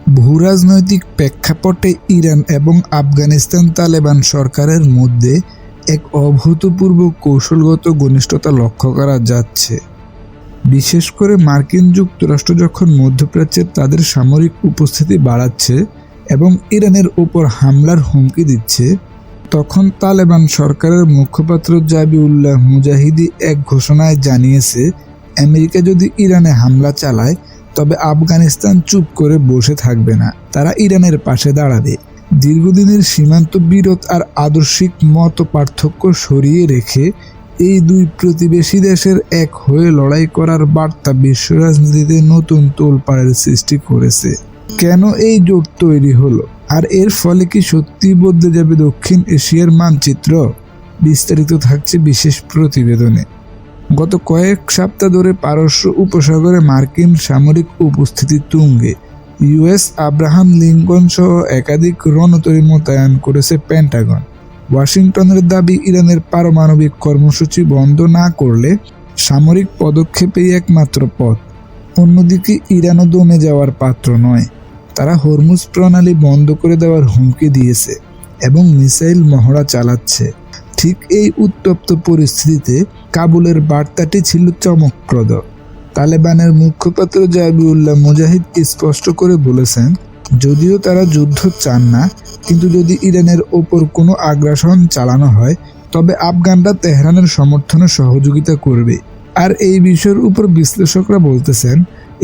ভূরাজনৈতিক প্রেক্ষাপটে ইরান এবং আফগানিস্তান তালেবান সরকারের মধ্যে এক অভূতপূর্ব কৌশলগত ঘনিষ্ঠতা লক্ষ্য করা যাচ্ছে। বিশেষ করে মার্কিন যুক্তরাষ্ট্র যখন মধ্যপ্রাচ্যে তাদের সামরিক উপস্থিতি বাড়াচ্ছে এবং ইরানের ওপর হামলার হুমকি দিচ্ছে, তখন তালেবান সরকারের মুখপাত্র জাবিউল্লাহ মুজাহিদি এক ঘোষণায় জানিয়েছে, আমেরিকা যদি ইরানে হামলা চালায় তবে আফগানিস্তান চুপ করে বসে থাকবে না, তারা ইরানের পাশে দাঁড়াবে। দীর্ঘদিনের সীমান্ত বিরোধ আর আদর্শিক মত পার্থক্য সরিয়ে রেখে এই দুই প্রতিবেশী দেশের এক হয়ে লড়াই করার বার্তা বিশ্ব রাজনীতিতে নতুন তোলপাড়ের সৃষ্টি করেছে। কেন এই জোট তৈরি হলো, আর এর ফলে কি সত্যি বদলে যাবে দক্ষিণ এশিয়ার মানচিত্র? বিস্তারিত থাকছে বিশেষ প্রতিবেদনে। গত কয়েক সপ্তাহ ধরে পারস্য উপসাগরে মার্কিন সামরিক উপস্থিতি তুঙ্গে। ইউএস আব্রাহাম লিঙ্কন সহ একাধিক রণতরী মোতায়েন করেছে পেন্টাগন। ওয়াশিংটনের দাবি, ইরানের পারমাণবিক কর্মসূচি বন্ধ না করলে সামরিক পদক্ষেপেই একমাত্র পথ। অন্যদিকে ইরানও দমে যাওয়ার পাত্র নয়। তারা হরমুজ প্রণালী বন্ধ করে দেওয়ার হুমকি দিয়েছে এবং মিসাইল মহড়া চালাচ্ছে। ঠিক এই উত্তপ্ত পরিস্থিতিতে কাবুলের বার্তাটি ছিল চমকপ্রদ। তালেবানের মুখপাত্র জাবিউল্লাহ মুজাহিদ স্পষ্ট করে বলেছেন, যদিও তারা যুদ্ধ চান না, কিন্তু যদি ইরানের ওপর কোনো আগ্রাসন চালানো হয় তবে আফগানরা তেহরানের সমর্থনে সহযোগিতা করবে। আর এই বিষয়ের উপর বিশ্লেষকরা বলতেছেন,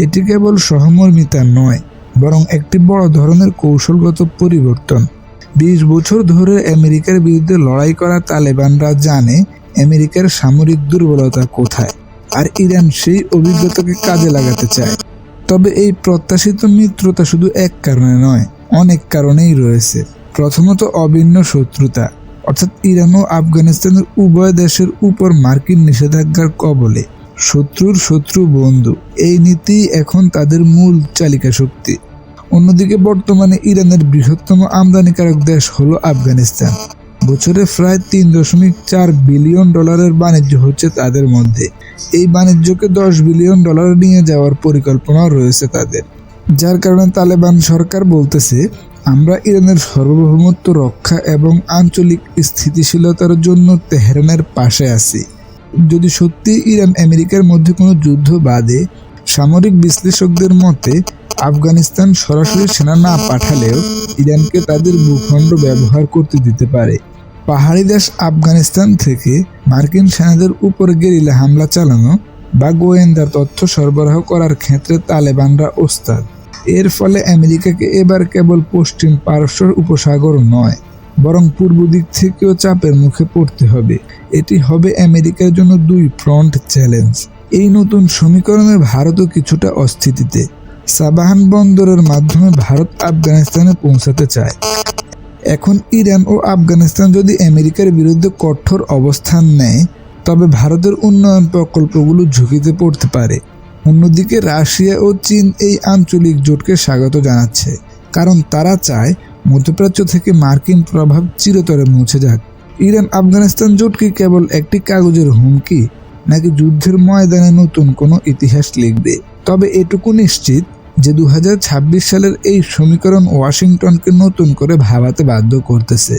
এটি কেবল সহমর্মিতা নয়, বরং একটি বড় ধরনের কৌশলগত পরিবর্তন। 20 বছর ধরে আমেরিকার বিরুদ্ধে লড়াই করা তালেবানরা জানে আমেরিকার সামরিক দুর্বলতা কোথায়, আর ইরান সেই অভিজ্ঞতাকে কাজে লাগাতে চায়। তবে এই প্রত্যাশিত মিত্রতা শুধু এক কারণে নয়, অনেক কারণেই রয়েছে। প্রথমত, অভিন্ন শত্রুতা, অর্থাৎ ইরান ও আফগানিস্তানের উভয় দেশের উপর মার্কিন নিষেধাজ্ঞার কবলে। শত্রুর শত্রু বন্ধু, এই নীতি এখন তাদের মূল চালিকা শক্তি। অন্যদিকে বর্তমানে ইরানের বৃহত্তম আমদানিকারক দেশ হলো আফগানিস্তান। বছরে প্রায় $3.4 বিলিয়ন বাণিজ্য হচ্ছে তাদের মধ্যে। এই বাণিজ্যকে $10 বিলিয়ন নিয়ে যাওয়ার পরিকল্পনাও রয়েছে তাদের। যার কারণে তালেবান সরকার বলতেছে, আমরা ইরানের সার্বভৌমত্ব রক্ষা এবং আঞ্চলিক স্থিতিশীলতার জন্য তেহরানের পাশে আছি। যদি সত্যি ইরান আমেরিকার মধ্যে কোনো যুদ্ধ বাধে, সামরিক বিশ্লেষকদের মতে আফগানিস্তান সরাসরি সেনা না পাঠালেও ইরানকে তাদের ভূখণ্ড ব্যবহার করতে দিতে পারে। পাহাড়ি দেশ আফগানিস্তান থেকে মার্কিন সেনাদের উপর গেরিলা হামলা চালানো বা গোয়েন্দা তথ্য সরবরাহ করার ক্ষেত্রে তালেবানরা ওস্তাদ। এর ফলে আমেরিকাকে এবার কেবল পশ্চিম পারস্য উপসাগর নয়, বরং পূর্ব দিক থেকেও চাপের মুখে পড়তে হবে। এটি হবে আমেরিকার জন্য 2 ফ্রন্ট চ্যালেঞ্জ। এই নতুন সমীকরণে ভারতও কিছুটা অস্থিতিতে। সাবাহান বন্দরের মাধ্যমে ভারত আফগানিস্তানে পৌঁছাতে চায়। এখন ইরান ও আফগানিস্তান যদি আমেরিকার বিরুদ্ধে কঠোর অবস্থান নেয়, তবে ভারতের উন্নয়ন প্রকল্পগুলো ঝুঁকিতে পড়তে পারে। অন্যদিকে রাশিয়া ও চীন এই আঞ্চলিক জোটকে স্বাগত জানাচ্ছে, কারণ তারা চায় মধ্যপ্রাচ্য থেকে মার্কিন প্রভাব চিরতরে মুছে যাক। ইরান আফগানিস্তান জোট কি কেবল একটি কাগজের হুমকি, নাকি যুদ্ধের ময়দানে নতুন কোনো ইতিহাস লিখবে? তবে এটুকু নিশ্চিত যে 2026 সালের এই সমীকরণ ওয়াশিংটনকে নতুন করে ভাবাতে বাধ্য করতেছে।